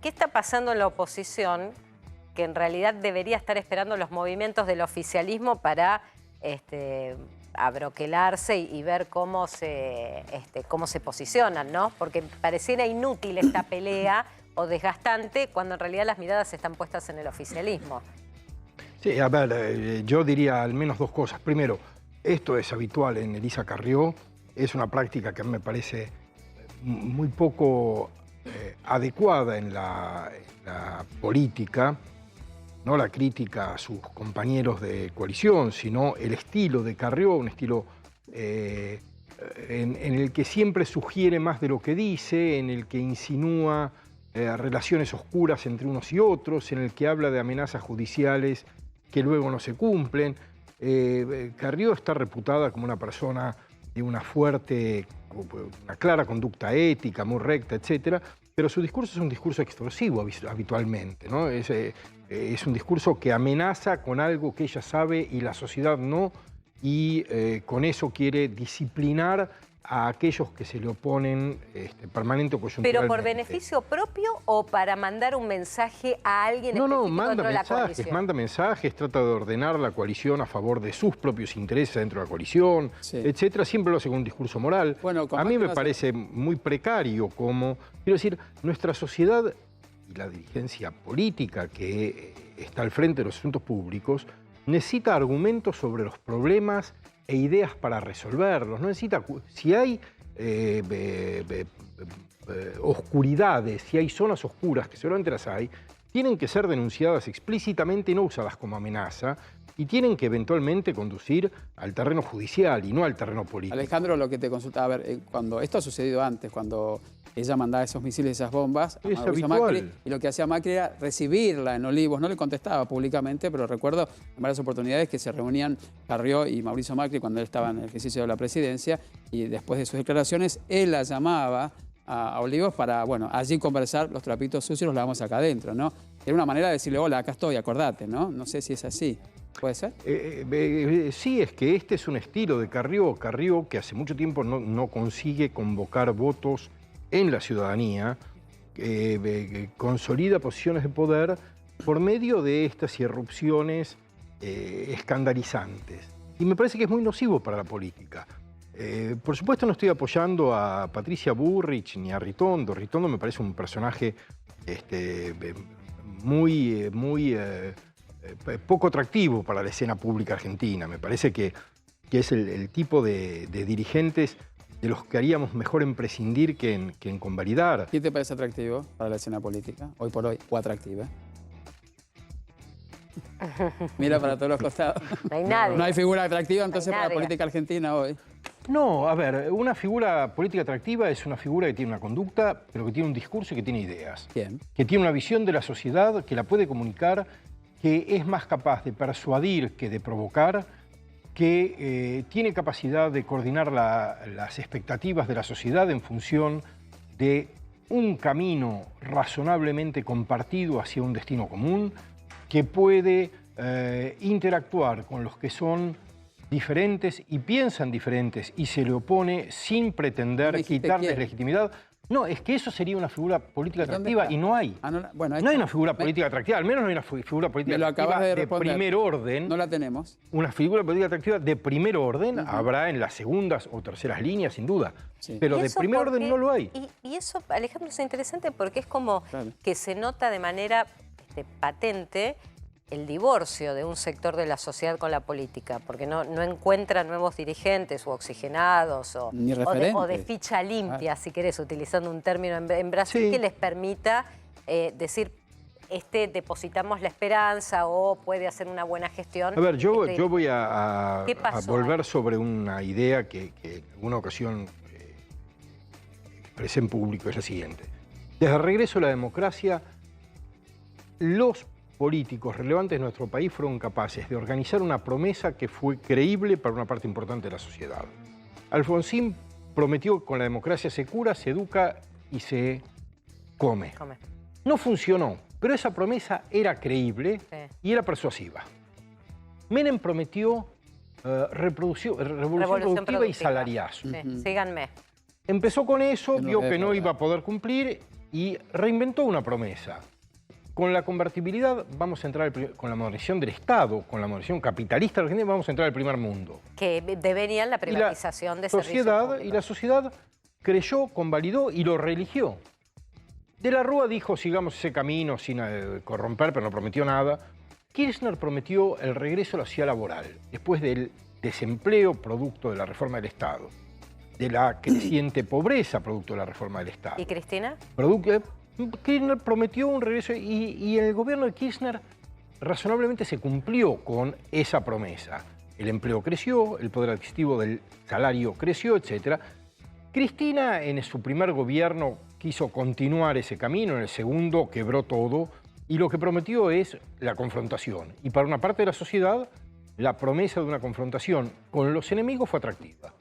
¿Qué está pasando en la oposición que en realidad debería estar esperando los movimientos del oficialismo para abroquelarse y ver cómo se posicionan, ¿no? Porque pareciera inútil esta pelea o desgastante cuando en realidad las miradas están puestas en el oficialismo. Sí, a ver, yo diría al menos dos cosas. Primero, esto es habitual en Elisa Carrió, es una práctica que a mí me parece muy poco adecuada en la política, no la crítica a sus compañeros de coalición, sino el estilo de Carrió, un estilo en el que siempre sugiere más de lo que dice, en el que insinúa relaciones oscuras entre unos y otros, en el que habla de amenazas judiciales que luego no se cumplen. Carrió está reputada como una persona de una clara conducta ética, muy recta, etcétera, pero su discurso es un discurso extorsivo habitualmente, ¿no? Es un discurso que amenaza con algo que ella sabe y la sociedad no, y con eso quiere disciplinar a aquellos que se le oponen permanente o coyunturalmente. ¿Pero por beneficio propio o para mandar un mensaje a alguien específico dentro de la coalición? Manda mensajes, trata de ordenar la coalición a favor de sus propios intereses dentro de la coalición, etcétera. Siempre lo hace con un discurso moral. Bueno, a mí me parece muy precario como... Quiero decir, nuestra sociedad y la dirigencia política que está al frente de los asuntos públicos necesita argumentos sobre los problemas e ideas para resolverlos. No necesita, si hay oscuridades, si hay zonas oscuras, que seguramente las hay, tienen que ser denunciadas explícitamente y no usadas como amenaza, y tienen que eventualmente conducir al terreno judicial y no al terreno político. Alejandro, lo que te consultaba, a ver, cuando esto ha sucedido antes, cuando ella mandaba esos misiles, esas bombas a Mauricio Macri, y lo que hacía Macri era recibirla en Olivos, no le contestaba públicamente, pero recuerdo en varias oportunidades que se reunían Carrió y Mauricio Macri cuando él estaba en el ejercicio de la presidencia, y después de sus declaraciones, él la llamaba a Olivos para, bueno, allí conversar, los trapitos sucios los lavamos acá adentro, ¿no? Era una manera de decirle, hola, acá estoy, acordate, ¿no? No sé si es así. ¿Puede ser? Sí, es que este es un estilo de Carrió. Carrió, que hace mucho tiempo no consigue convocar votos en la ciudadanía, consolida posiciones de poder por medio de estas irrupciones escandalizantes. Y me parece que es muy nocivo para la política. Por supuesto no estoy apoyando a Patricia Bullrich ni a Ritondo. Ritondo me parece un personaje muy poco atractivo para la escena pública argentina. Me parece que es el tipo de dirigentes de los que haríamos mejor en prescindir que en convalidar. ¿Quién te parece atractivo para la escena política, hoy por hoy, o atractiva? Mira para todos los costados. No hay nadie. No hay figura atractiva entonces para la política argentina hoy. No, a ver, una figura política atractiva es una figura que tiene una conducta, pero que tiene un discurso y que tiene ideas. Bien. Que tiene una visión de la sociedad, que la puede comunicar, que es más capaz de persuadir que de provocar, que tiene capacidad de coordinar las expectativas de la sociedad en función de un camino razonablemente compartido hacia un destino común, que puede interactuar con los que son diferentes y piensan diferentes y se le opone sin pretender quitarles legitimidad. No, es que eso sería una figura política atractiva y no hay. No hay una figura política atractiva, al menos no hay una figura política atractiva de primer orden. No la tenemos. Una figura política atractiva de primer orden habrá en las segundas o terceras líneas, sin duda. Sí. Pero de primer orden no lo hay. Y eso, Alejandro, es interesante porque es como que se nota de manera patente el divorcio de un sector de la sociedad con la política, porque no encuentra nuevos dirigentes o oxigenados o de ficha limpia, si querés, utilizando un término en Brasil, que les permita decir, depositamos la esperanza o puede hacer una buena gestión. A ver, yo voy a volver sobre una idea que en alguna ocasión expresé en público, es la siguiente. Desde el regreso a la democracia, los políticos relevantes de nuestro país fueron capaces de organizar una promesa que fue creíble para una parte importante de la sociedad. Alfonsín prometió que con la democracia se cura, se educa y se come. No funcionó, pero esa promesa era creíble y era persuasiva. Menem prometió revolución productiva y salariazo. Síganme. Empezó con eso, vio que no iba a poder cumplir y reinventó una promesa. Con la convertibilidad vamos a entrar, con la modernización del Estado, con la modernización capitalista argentina, vamos a entrar al primer mundo. Que deberían la privatización de servicios públicos. Y la sociedad creyó, convalidó y lo reeligió. De la Rúa dijo, sigamos ese camino sin corromper, pero no prometió nada. Kirchner prometió el regreso a la sociedad laboral, después del desempleo producto de la reforma del Estado, de la creciente pobreza producto de la reforma del Estado. ¿Y Cristina? Kirchner prometió un regreso y el gobierno de Kirchner razonablemente se cumplió con esa promesa. El empleo creció, el poder adquisitivo del salario creció, etc. Cristina en su primer gobierno quiso continuar ese camino, en el segundo quebró todo y lo que prometió es la confrontación. Y para una parte de la sociedad, la promesa de una confrontación con los enemigos fue atractiva.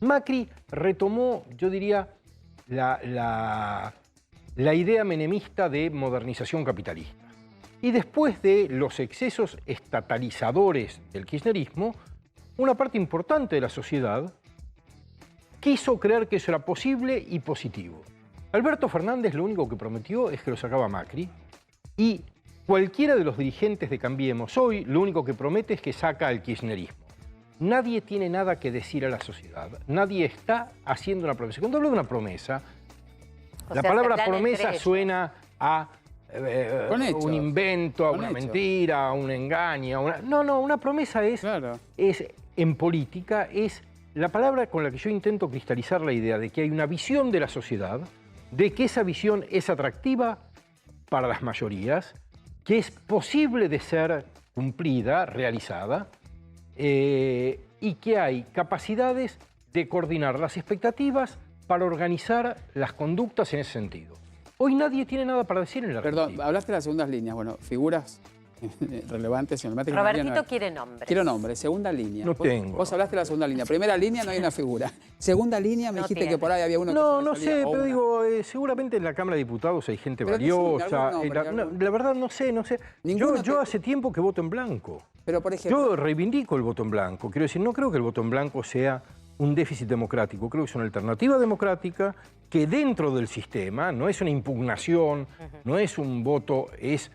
Macri retomó, yo diría, la idea menemista de modernización capitalista. Y después de los excesos estatalizadores del kirchnerismo, una parte importante de la sociedad quiso creer que eso era posible y positivo. Alberto Fernández lo único que prometió es que lo sacaba Macri y cualquiera de los dirigentes de Cambiemos hoy lo único que promete es que saca al kirchnerismo. Nadie tiene nada que decir a la sociedad, nadie está haciendo una promesa. Cuando hablo de una promesa, la palabra promesa suena a un invento, a una mentira, a un engaño. No, una promesa es en política, es la palabra con la que yo intento cristalizar la idea de que hay una visión de la sociedad, de que esa visión es atractiva para las mayorías, que es posible de ser cumplida, realizada, y que hay capacidades de coordinar las expectativas para organizar las conductas en ese sentido. Hoy nadie tiene nada para decir en la Argentina. Perdón, hablaste de las segundas líneas. Bueno, figuras relevantes. Robertito quiere nombres. Quiero nombres. Segunda línea. No tengo. Vos hablaste de la segunda línea. Primera línea no hay una figura. Segunda línea me dijiste que por ahí había uno no sé, pero digo, seguramente en la Cámara de Diputados hay gente valiosa. La verdad no sé. Yo hace tiempo que voto en blanco. Pero por ejemplo... Yo reivindico el voto en blanco. Quiero decir, no creo que el voto en blanco sea un déficit democrático. Creo que es una alternativa democrática que dentro del sistema, no es una impugnación, no es un voto, es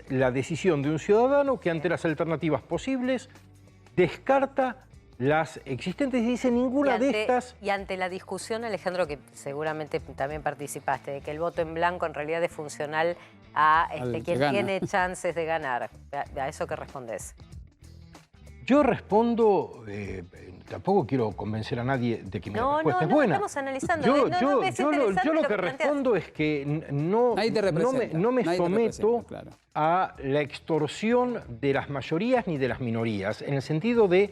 la decisión de un ciudadano que ante las alternativas posibles descarta las existentes y dice ninguna de estas... Y ante la discusión, Alejandro, que seguramente también participaste, de que el voto en blanco en realidad es funcional a quien tiene chances de ganar. ¿A eso qué respondés? Yo respondo, tampoco quiero convencer a nadie de que mi respuesta es buena. Estamos analizando. Yo lo que respondo es que no me someto a la extorsión de las mayorías ni de las minorías, en el sentido de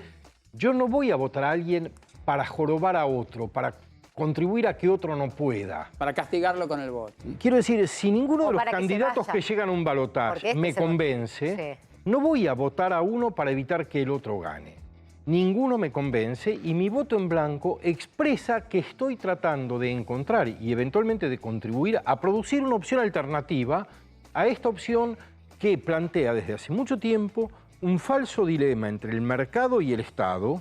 yo no voy a votar a alguien para jorobar a otro, para contribuir a que otro no pueda. Para castigarlo con el voto. Quiero decir, si ninguno de los candidatos que llegan a un balotaje me convence... No voy a votar a uno para evitar que el otro gane. Ninguno me convence y mi voto en blanco expresa que estoy tratando de encontrar y eventualmente de contribuir a producir una opción alternativa a esta opción que plantea desde hace mucho tiempo un falso dilema entre el mercado y el Estado,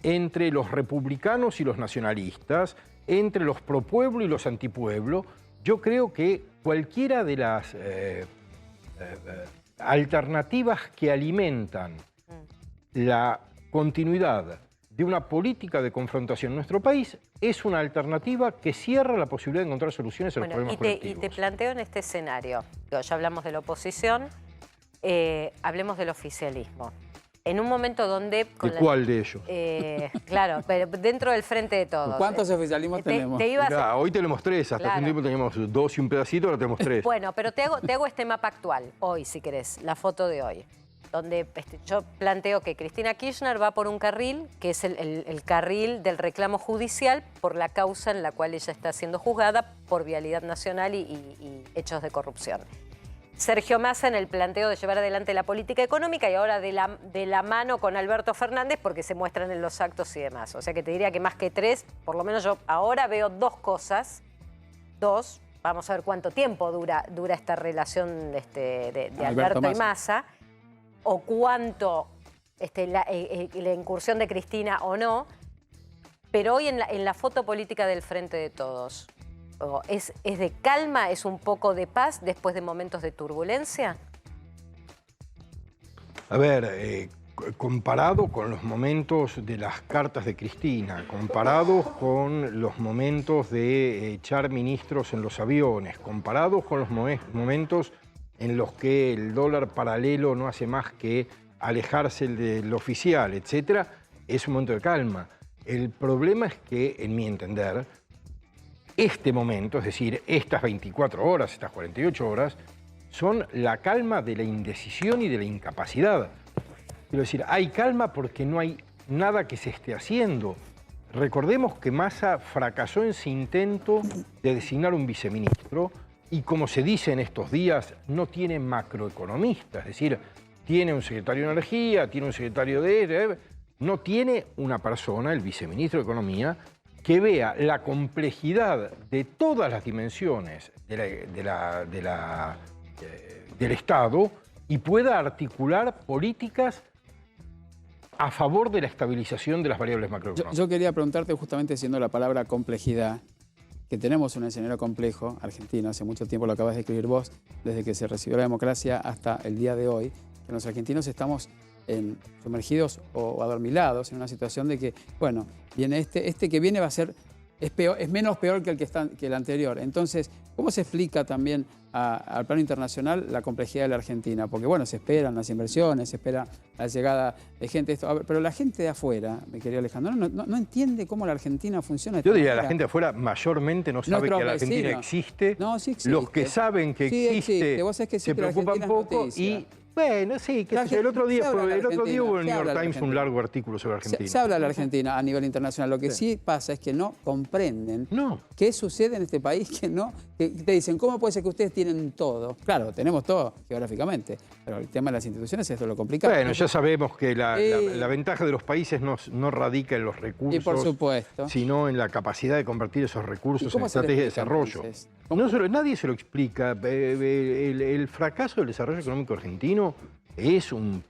entre los republicanos y los nacionalistas, entre los propueblo y los antipueblo. Yo creo que cualquiera de las... alternativas que alimentan la continuidad de una política de confrontación en nuestro país es una alternativa que cierra la posibilidad de encontrar soluciones a los problemas colectivos. Y te planteo en este escenario, ya hablamos de la oposición, hablemos del oficialismo. En un momento donde... ¿De cuál de ellos? Claro, pero dentro del frente de todos. ¿Cuántos oficialismos tenemos? Hoy tenemos 3, hasta un tiempo teníamos 2 y un pedacito, ahora tenemos 3. Bueno, pero te hago este mapa actual, hoy si querés, la foto de hoy, donde yo planteo que Cristina Kirchner va por un carril, que es el carril del reclamo judicial por la causa en la cual ella está siendo juzgada por vialidad nacional y hechos de corrupción. Sergio Massa en el planteo de llevar adelante la política económica y ahora de la mano con Alberto Fernández porque se muestran en los actos y demás. O sea que te diría que más que 3, por lo menos yo ahora veo 2 cosas. 2, vamos a ver cuánto tiempo dura esta relación de Alberto y Massa, o cuánto la incursión de Cristina o no. Pero hoy en la foto política del Frente de Todos, ¿Es de calma, es un poco de paz después de momentos de turbulencia? A ver, comparado con los momentos de las cartas de Cristina, comparados con los momentos de echar ministros en los aviones, comparados con los momentos en los que el dólar paralelo no hace más que alejarse del oficial, etc., es un momento de calma. El problema es que, en mi entender, este momento, es decir, estas 24 horas, estas 48 horas, son la calma de la indecisión y de la incapacidad. Quiero decir, hay calma porque no hay nada que se esté haciendo. Recordemos que Massa fracasó en su intento de designar un viceministro y, como se dice en estos días, no tiene macroeconomista. Es decir, tiene un secretario de Energía, tiene un secretario de... No tiene una persona, el viceministro de Economía, que vea la complejidad de todas las dimensiones del Estado y pueda articular políticas a favor de la estabilización de las variables macroeconómicas. Yo quería preguntarte, justamente siendo la palabra complejidad, que tenemos un escenario complejo, argentino, hace mucho tiempo lo acabas de escribir vos, desde que se recibió la democracia hasta el día de hoy, que los argentinos estamos sumergidos o adormilados en una situación de que, bueno, viene este que viene va a ser, es menos peor que el anterior. Entonces, ¿cómo se explica también al plano internacional la complejidad de la Argentina? Porque, bueno, se esperan las inversiones, se espera la llegada de gente. Pero la gente de afuera, mi querido Alejandro, no entiende cómo la Argentina funciona. Yo diría, la gente de afuera mayormente no sabe que la Argentina existe. No, sí existe. Los que saben que existe Vos sabés que se preocupan poco y... Bueno, sí, que el otro día hubo en el New York Times un largo artículo sobre Argentina. Se habla de la Argentina a nivel internacional. Lo que sí pasa es que no comprenden qué sucede en este país, que te dicen, ¿cómo puede ser que ustedes tienen todo? Claro, tenemos todo geográficamente, pero el tema de las instituciones es lo complicado. Bueno, ya sabemos que la ventaja de los países no radica en los recursos, y por supuesto, sino en la capacidad de convertir esos recursos en estrategias de desarrollo. Nadie se lo explica. El fracaso del desarrollo económico argentino es un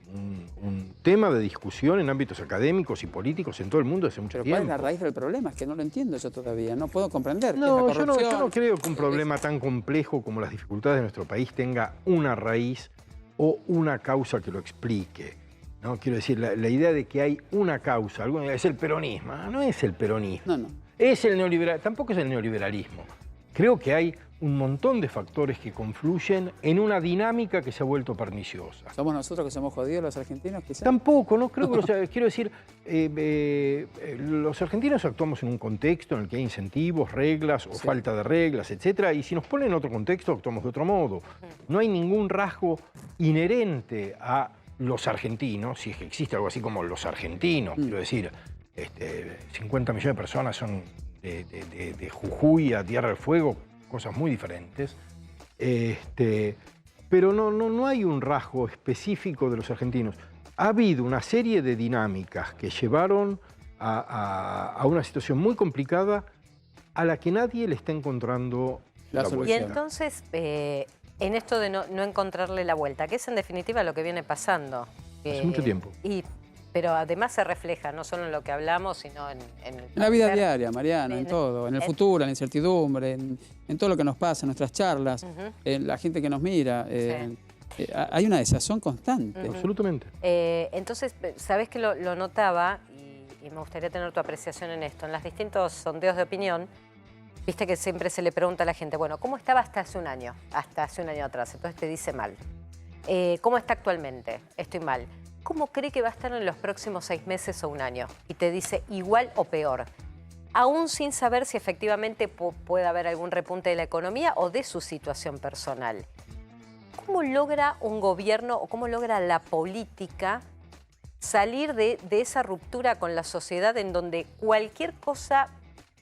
tema de discusión en ámbitos académicos y políticos en todo el mundo hace mucho tiempo. ¿Cuál es la raíz del problema? Es que no lo entiendo yo todavía, no puedo comprender. No, yo no creo que un problema tan complejo como las dificultades de nuestro país tenga una raíz o una causa que lo explique. ¿No? Quiero decir, la idea de que hay una causa, es el peronismo. No es el peronismo. No. Es el neoliberal, tampoco es el neoliberalismo. Creo que hay un montón de factores que confluyen en una dinámica que se ha vuelto perniciosa. ¿Somos nosotros que somos jodidos los argentinos, quizás? Tampoco, no creo que quiero decir, los argentinos actuamos en un contexto en el que hay incentivos, reglas o falta de reglas, etcétera, y si nos ponen en otro contexto actuamos de otro modo. No hay ningún rasgo inherente a los argentinos, si es que existe algo así como los argentinos, quiero decir, 50 millones de personas son de Jujuy a Tierra del Fuego, cosas muy diferentes, pero no hay un rasgo específico de los argentinos. Ha habido una serie de dinámicas que llevaron a una situación muy complicada a la que nadie le está encontrando la solución. Y entonces, en esto de no encontrarle la vuelta, que es en definitiva lo que viene pasando. Hace mucho tiempo. Pero además se refleja no solo en lo que hablamos, sino en la vida diaria, Mariana, en todo, en el futuro, en la incertidumbre, en todo lo que nos pasa, en nuestras charlas, en la gente que nos mira. Hay una desazón constante. Absolutamente. Entonces, sabés que lo notaba y me gustaría tener tu apreciación en esto. En los distintos sondeos de opinión, viste que siempre se le pregunta a la gente, bueno, ¿cómo estaba hasta hace un año? Hasta hace un año atrás. Entonces te dice mal. ¿Cómo está actualmente? Estoy mal. ¿Cómo cree que va a estar en los próximos 6 meses o un año? Y te dice igual o peor. Aún sin saber si efectivamente puede haber algún repunte de la economía o de su situación personal. ¿Cómo logra un gobierno o cómo logra la política salir de esa ruptura con la sociedad en donde cualquier cosa,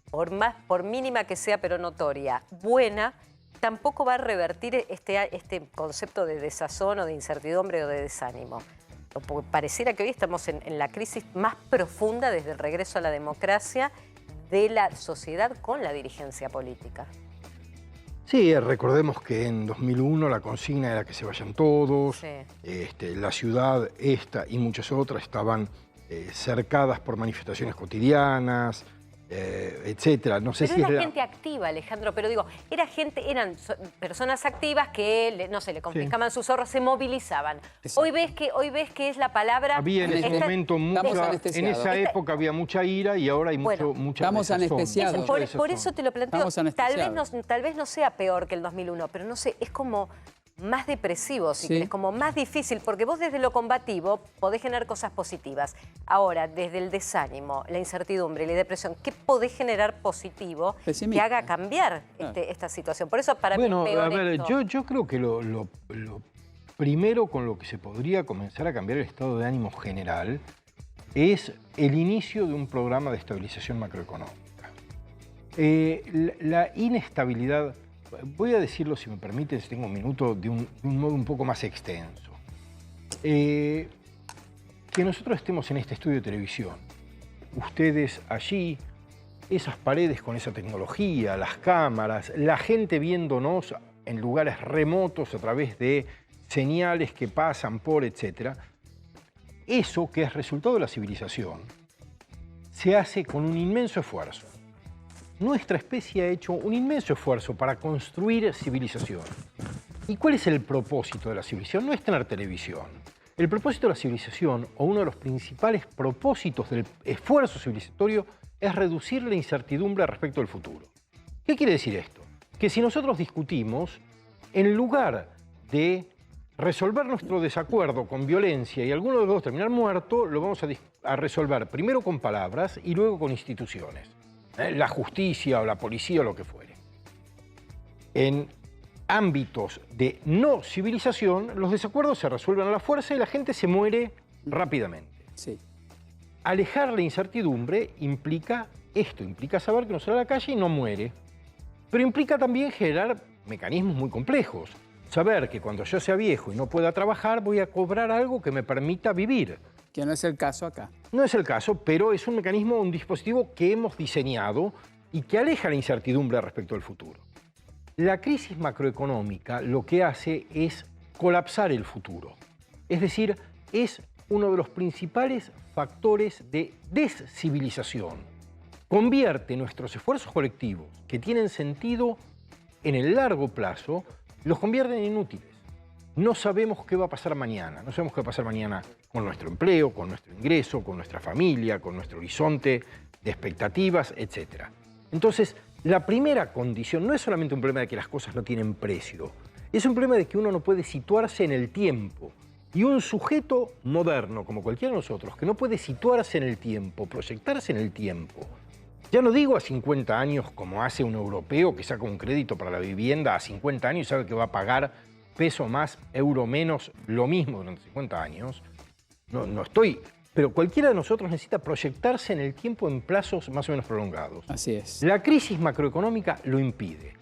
por mínima que sea pero notoria, buena, tampoco va a revertir este concepto de desazón o de incertidumbre o de desánimo? Porque pareciera que hoy estamos en la crisis más profunda desde el regreso a la democracia de la sociedad con la dirigencia política. Sí, recordemos que en 2001 la consigna era que se vayan todos, la ciudad, esta y muchas otras estaban cercadas por manifestaciones cotidianas, etcétera. No sé pero si era gente activa, Alejandro, pero digo, eran personas activas que, no sé, le confiscaban sus ahorros, se movilizaban. Hoy ves que es la palabra... Había en ese momento en esa época había mucha ira y ahora hay mucha estamos anestesiados. Por eso te lo planteo. Tal vez no sea peor que el 2001, pero no sé, es como más depresivo, si querés, como más difícil, porque vos desde lo combativo podés generar cosas positivas. Ahora, desde el desánimo, la incertidumbre y la depresión, ¿qué podés generar positivo que haga cambiar esta situación? Por eso para mí es peor. A ver, yo creo que lo primero con lo que se podría comenzar a cambiar el estado de ánimo general es el inicio de un programa de estabilización macroeconómica. La inestabilidad... Voy a decirlo, si me permiten, si tengo un minuto, de un modo un poco más extenso. Que nosotros estemos en este estudio de televisión, ustedes allí, esas paredes con esa tecnología, las cámaras, la gente viéndonos en lugares remotos a través de señales que pasan por, etcétera, eso que es resultado de la civilización, se hace con un inmenso esfuerzo. Nuestra especie ha hecho un inmenso esfuerzo para construir civilización. ¿Y cuál es el propósito de la civilización? No es tener televisión. El propósito de la civilización, o uno de los principales propósitos del esfuerzo civilizatorio, es reducir la incertidumbre respecto del futuro. ¿Qué quiere decir esto? Que si nosotros discutimos, en lugar de resolver nuestro desacuerdo con violencia y alguno de los dos terminar muerto, lo vamos a resolver primero con palabras y luego con instituciones. La justicia o la policía o lo que fuere. En ámbitos de no civilización, los desacuerdos se resuelven a la fuerza y la gente se muere rápidamente. Sí. Alejar la incertidumbre implica esto, implica saber que uno sale a la calle y no muere, pero implica también generar mecanismos muy complejos. Saber que cuando yo sea viejo y no pueda trabajar, voy a cobrar algo que me permita vivir. Que no es el caso acá. No es el caso, pero es un mecanismo, un dispositivo que hemos diseñado y que aleja la incertidumbre respecto al futuro. La crisis macroeconómica lo que hace es colapsar el futuro. Es decir, es uno de los principales factores de descivilización. Convierte nuestros esfuerzos colectivos, que tienen sentido en el largo plazo, los convierte en inútiles. No sabemos qué va a pasar mañana. No sabemos qué va a pasar mañana con nuestro empleo, con nuestro ingreso, con nuestra familia, con nuestro horizonte de expectativas, etc. Entonces, la primera condición no es solamente un problema de que las cosas no tienen precio, es un problema de que uno no puede situarse en el tiempo. Y un sujeto moderno, como cualquiera de nosotros, que no puede situarse en el tiempo, proyectarse en el tiempo, ya no digo a 50 años como hace un europeo que saca un crédito para la vivienda a 50 años y sabe que va a pagar peso más, euro menos, lo mismo durante 50 años. No estoy... Pero cualquiera de nosotros necesita proyectarse en el tiempo en plazos más o menos prolongados. Así es. La crisis macroeconómica lo impide.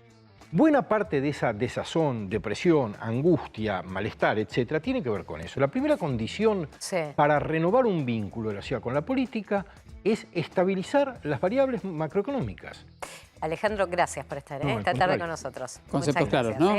Buena parte de esa desazón, depresión, angustia, malestar, etcétera, tiene que ver con eso. La primera condición para renovar un vínculo de la ciudad con la política es estabilizar las variables macroeconómicas. Alejandro, gracias por estar esta tarde con nosotros. Conceptos claros, ¿no?